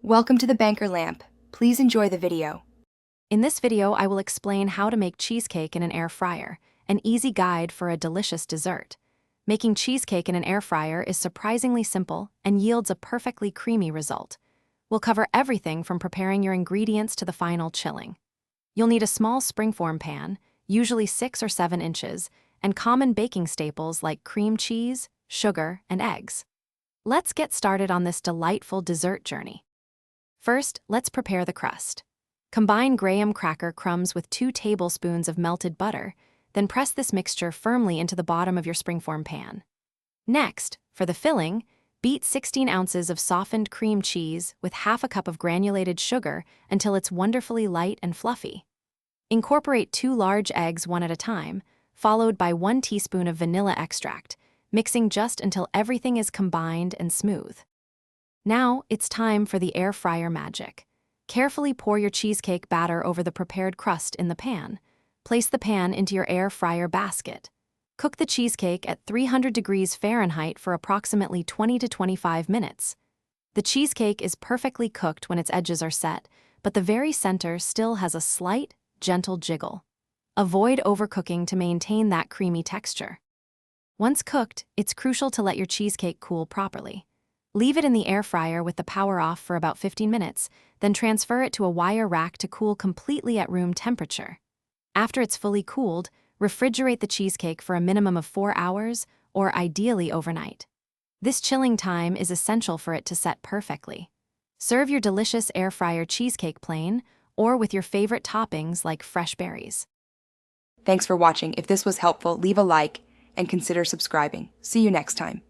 Welcome to the Banker Lamp. Please enjoy the video. In this video, I will explain how to make cheesecake in an air fryer, an easy guide for a delicious dessert. Making cheesecake in an air fryer is surprisingly simple and yields a perfectly creamy result. We'll cover everything from preparing your ingredients to the final chilling. You'll need a small springform pan, usually 6 or 7 inches, and common baking staples like cream cheese, sugar, and eggs. Let's get started on this delightful dessert journey. First, let's prepare the crust. Combine graham cracker crumbs with 2 tablespoons of melted butter, then press this mixture firmly into the bottom of your springform pan. Next, for the filling, beat 16 ounces of softened cream cheese with half a cup of granulated sugar until it's wonderfully light and fluffy. Incorporate 2 large eggs one at a time, followed by 1 teaspoon of vanilla extract, mixing just until everything is combined and smooth. Now, it's time for the air fryer magic. Carefully pour your cheesecake batter over the prepared crust in the pan. Place the pan into your air fryer basket. Cook the cheesecake at 300 degrees Fahrenheit for approximately 20 to 25 minutes. The cheesecake is perfectly cooked when its edges are set, but the very center still has a slight, gentle jiggle. Avoid overcooking to maintain that creamy texture. Once cooked, it's crucial to let your cheesecake cool properly. Leave it in the air fryer with the power off for about 15 minutes, then transfer it to a wire rack to cool completely at room temperature. After it's fully cooled, refrigerate the cheesecake for a minimum of 4 hours, or ideally overnight. This chilling time is essential for it to set perfectly. Serve your delicious air fryer cheesecake plain, or with your favorite toppings like fresh berries. Thanks for watching. If this was helpful, leave a like and consider subscribing. See you next time.